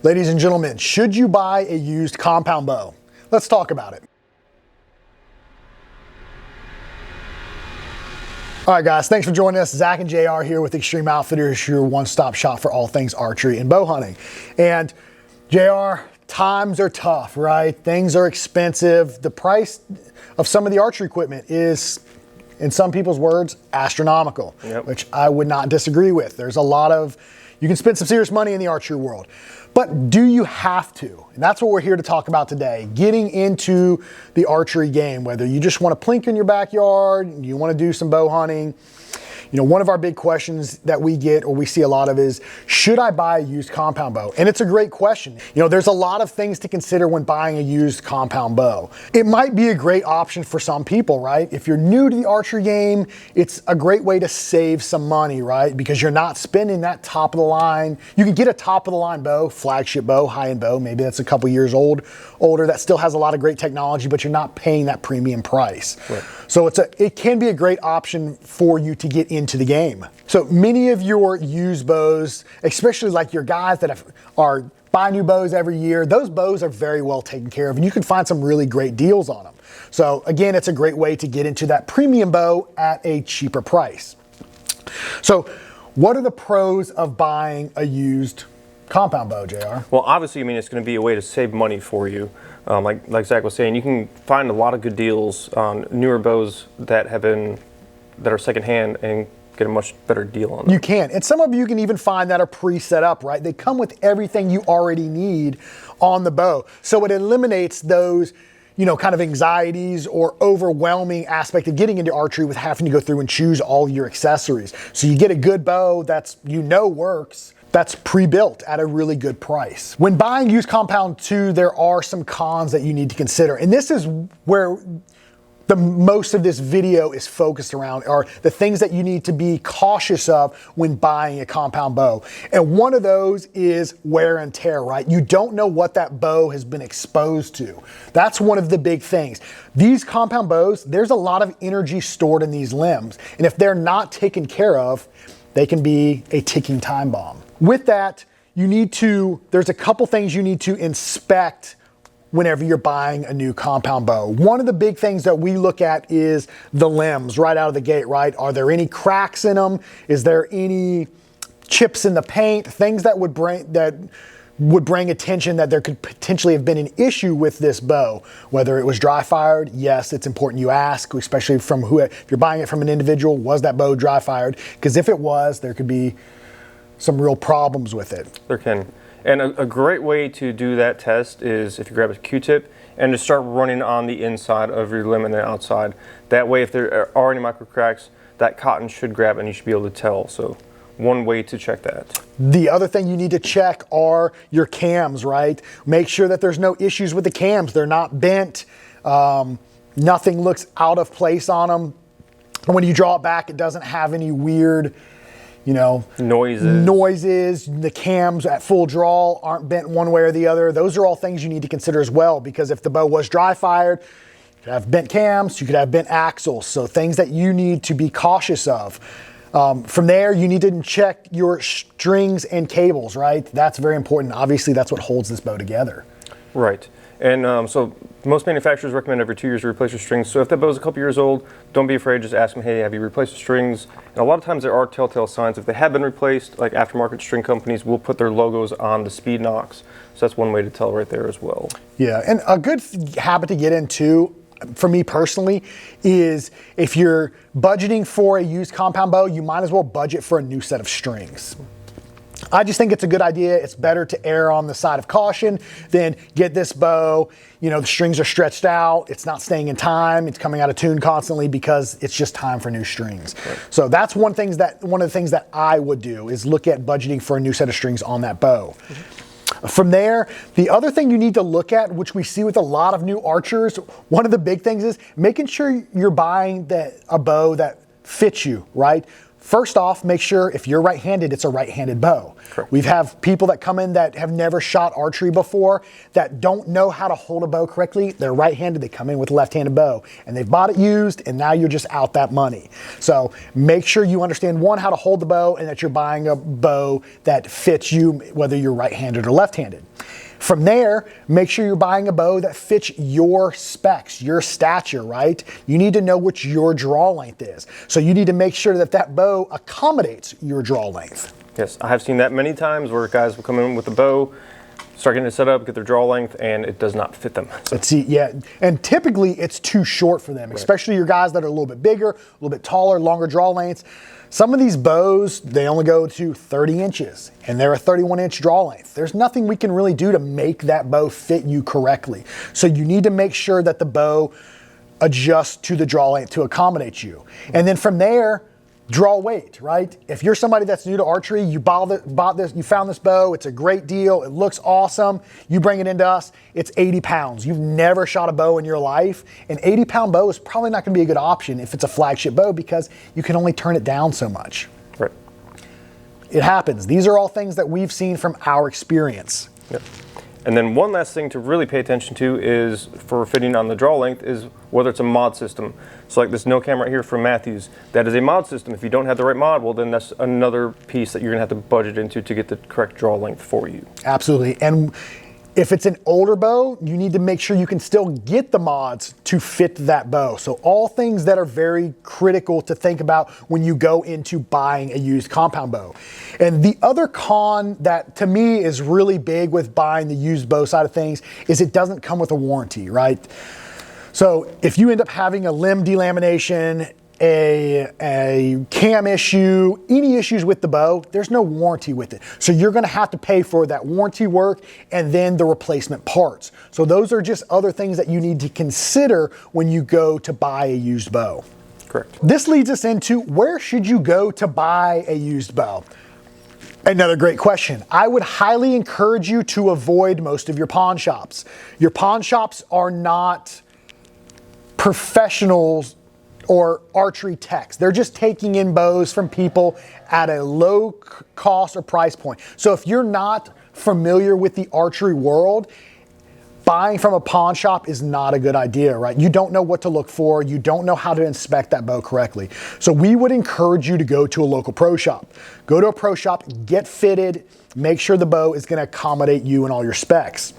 Ladies and gentlemen, should you buy a used compound bow? Let's talk about it. All right, guys, thanks for joining us. Zach and JR here with Extreme Outfitters, your one-stop shop for all things archery and bow hunting. And JR, times are tough, right? Things are expensive. The price of some of the archery equipment is, in some people's words, astronomical, which I would not disagree with. There's a lot of, you can spend some serious money in the archery world. But do you have to? And that's what we're here to talk about today. Getting into the archery game, whether you just want to plink in your backyard, you want to do some bow hunting. You know, one of our big questions that we get or we see a lot of is, should I buy a used compound bow? And it's a great question. You know, there's a lot of things to consider when buying a used compound bow. It might be a great option for some people, right? If you're new to the archery game, it's a great way to save some money, right? Because you're not spending that top of the line. You can get a top of the line bow, flagship bow, high-end bow, maybe that's a couple years older, that still has a lot of great technology, but you're not paying that premium price. Right. So it can be a great option for you to get into the game. So many of your used bows, especially like your guys that are buying new bows every year, those bows are very well taken care of and you can find some really great deals on them. So again, it's a great way to get into that premium bow at a cheaper price. So what are the pros of buying a used compound bow, JR? Well, obviously, I mean, it's going to be a way to save money for you. Like Zach was saying, you can find a lot of good deals on newer bows that are secondhand and get a much better deal on them. You can, and some of you can even find that are pre-set up, right? They come with everything you already need on the bow. So it eliminates those, you know, kind of anxieties or overwhelming aspect of getting into archery with having to go through and choose all your accessories. So you get a good bow that's, you know, works, that's pre-built at a really good price. When buying used compound too, there are some cons that you need to consider. And this is where the most of this video is focused around, are the things that you need to be cautious of when buying a compound bow. And one of those is wear and tear, right? You don't know what that bow has been exposed to. That's one of the big things. These compound bows, there's a lot of energy stored in these limbs. And if they're not taken care of, they can be a ticking time bomb. With that, there's a couple things you need to inspect whenever you're buying a new compound bow. One of the big things that we look at is the limbs right out of the gate, right? Are there any cracks in them? Is there any chips in the paint? Things that would bring attention that there could potentially have been an issue with this bow. Whether it was dry fired, yes, it's important you ask, especially from if you're buying it from an individual, was that bow dry fired? Because if it was, there could be some real problems with it. There can. And a great way to do that test is if you grab a Q-tip and just start running on the inside of your limb and the outside. That way, if there are any micro cracks, that cotton should grab and you should be able to tell. So one way to check that. The other thing you need to check are your cams, right? Make sure that there's no issues with the cams. They're not bent. Nothing looks out of place on them. And when you draw it back, it doesn't have any weird, you know, noises. The cams at full draw aren't bent one way or the other. Those are all things you need to consider as well, because if the bow was dry fired, you could have bent cams, you could have bent axles. So things that you need to be cautious of. From there, you need to check your strings and cables, right? That's very important. Obviously, that's what holds this bow together. Right. And so most manufacturers recommend every 2 years to replace your strings. So if that bow is a couple years old, don't be afraid. Just ask them, hey, have you replaced the strings? And a lot of times there are telltale signs. If they have been replaced, like aftermarket string companies will put their logos on the speed nocks. So that's one way to tell right there as well. Yeah, and a good habit to get into, for me personally, is if you're budgeting for a used compound bow, you might as well budget for a new set of strings. I just think it's a good idea. It's better to err on the side of caution than get this bow, you know, the strings are stretched out, it's not staying in time, it's coming out of tune constantly because it's just time for new strings. Right. So that's one of the things that I would do is look at budgeting for a new set of strings on that bow. Mm-hmm. From there, the other thing you need to look at, which we see with a lot of new archers, one of the big things is making sure you're buying a bow that fits you, right? First off, make sure if you're right-handed, it's a right-handed bow. Correct. We have people that come in that have never shot archery before, that don't know how to hold a bow correctly. They're right-handed, they come in with a left-handed bow, and they've bought it used, and now you're just out that money. So make sure you understand, one, how to hold the bow, and that you're buying a bow that fits you, whether you're right-handed or left-handed. From there, make sure you're buying a bow that fits your specs, your stature, right? You need to know what your draw length is. So you need to make sure that that bow accommodates your draw length. Yes, I have seen that many times where guys will come in with a bow, start getting it set up, get their draw length, and it does not fit them. So. Let's see, yeah, and typically it's too short for them, especially your guys that are a little bit bigger, a little bit taller, longer draw lengths. Some of these bows, they only go to 30 inches and they're a 31-inch draw length. There's nothing we can really do to make that bow fit you correctly. So you need to make sure that the bow adjusts to the draw length to accommodate you. And then from there, draw weight, right? If you're somebody that's new to archery, you bought this, you found this bow, it's a great deal, it looks awesome, you bring it into us, it's 80 pounds. You've never shot a bow in your life. An 80-pound bow is probably not gonna be a good option if it's a flagship bow because you can only turn it down so much. Right. It happens. These are all things that we've seen from our experience. Yep. And then one last thing to really pay attention to is, for fitting on the draw length, is whether it's a mod system. So like this no cam right here from Matthews, that is a mod system. If you don't have the right mod, well then that's another piece that you're gonna have to budget into to get the correct draw length for you. Absolutely. And if it's an older bow, you need to make sure you can still get the mods to fit that bow. So all things that are very critical to think about when you go into buying a used compound bow. And the other con that to me is really big with buying the used bow side of things is it doesn't come with a warranty, right? So if you end up having a limb delamination, a cam issue, any issues with the bow, there's no warranty with it. So you're gonna have to pay for that warranty work and then the replacement parts. So those are just other things that you need to consider when you go to buy a used bow. Correct. This leads us into, where should you go to buy a used bow? Another great question. I would highly encourage you to avoid most of your pawn shops. Your pawn shops are not professionals or archery techs. They're just taking in bows from people at a low cost or price point. So if you're not familiar with the archery world, buying from a pawn shop is not a good idea, right? You don't know what to look for. You don't know how to inspect that bow correctly. So we would encourage you to go to a local pro shop. Go to a pro shop, get fitted, make sure the bow is gonna accommodate you and all your specs.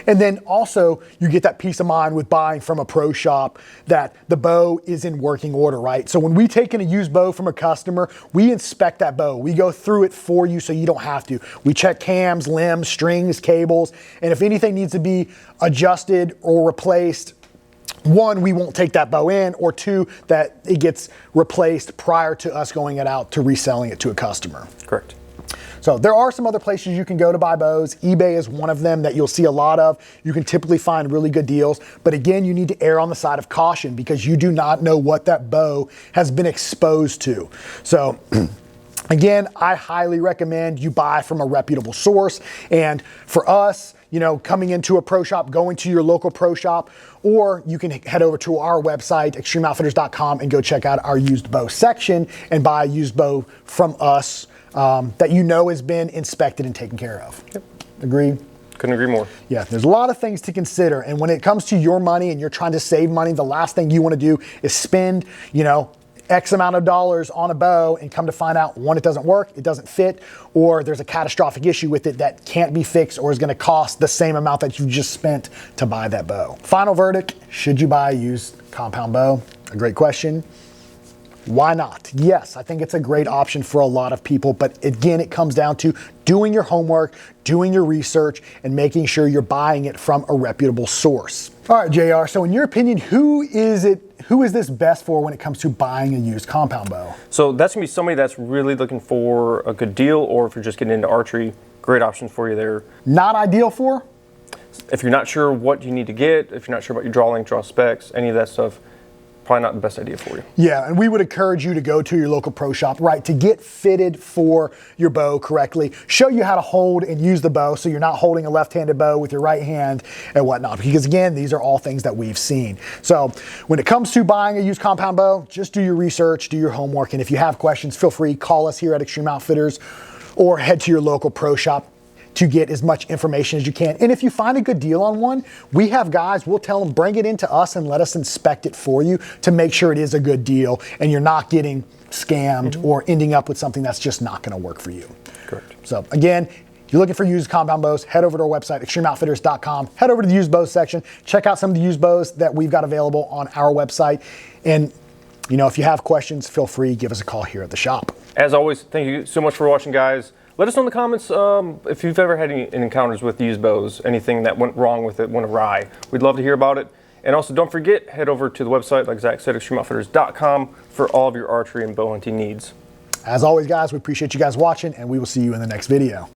And then also you get that peace of mind with buying from a pro shop that the bow is in working order, right? So when we take in a used bow from a customer, we inspect that bow. We go through it for you so you don't have to. We check cams, limbs, strings, cables, and if anything needs to be adjusted or replaced, one, we won't take that bow in, or two, that it gets replaced prior to us going it out to reselling it to a customer. Correct. So there are some other places you can go to buy bows. eBay is one of them that you'll see a lot of. You can typically find really good deals. But again, you need to err on the side of caution because you do not know what that bow has been exposed to. So again, I highly recommend you buy from a reputable source. And for us, you know, coming into a pro shop, going to your local pro shop, or you can head over to our website, extremeoutfitters.com, and go check out our used bow section and buy a used bow from us that you know has been inspected and taken care of. Yep. Agreed? Couldn't agree more. Yeah, there's a lot of things to consider. And when it comes to your money and you're trying to save money, the last thing you want to do is spend, you know, X amount of dollars on a bow and come to find out, one, it doesn't work, it doesn't fit, or there's a catastrophic issue with it that can't be fixed or is going to cost the same amount that you just spent to buy that bow. Final verdict, should you buy a used compound bow? A great question. Why not? Yes, I think it's a great option for a lot of people, but again, it comes down to doing your homework, doing your research, and making sure you're buying it from a reputable source. All right, JR, so in your opinion, who is this best for when it comes to buying a used compound bow? So that's gonna be somebody that's really looking for a good deal, or if you're just getting into archery, great options for you there. Not ideal for? If you're not sure what you need to get, if you're not sure about your draw length, draw specs, any of that stuff, probably not the best idea for you. Yeah, and we would encourage you to go to your local pro shop, right, to get fitted for your bow correctly, show you how to hold and use the bow so you're not holding a left-handed bow with your right hand and whatnot. Because again, these are all things that we've seen. So when it comes to buying a used compound bow, just do your research, do your homework, and if you have questions, feel free, call us here at Extreme Outfitters or head to your local pro shop to get as much information as you can. And if you find a good deal on one, we have guys, we'll tell them, bring it into us and let us inspect it for you to make sure it is a good deal and you're not getting scammed or ending up with something that's just not gonna work for you. Correct. So again, if you're looking for used compound bows, head over to our website, extremeoutfitters.com. Head over to the used bows section. Check out some of the used bows that we've got available on our website. And you know, if you have questions, feel free, give us a call here at the shop. As always, thank you so much for watching, guys. Let us know in the comments if you've ever had any encounters with used bows, anything that went wrong with it, went awry. We'd love to hear about it. And also, don't forget, head over to the website, like Zach said, extremeoutfitters.com for all of your archery and bow hunting needs. As always, guys, we appreciate you guys watching, and we will see you in the next video.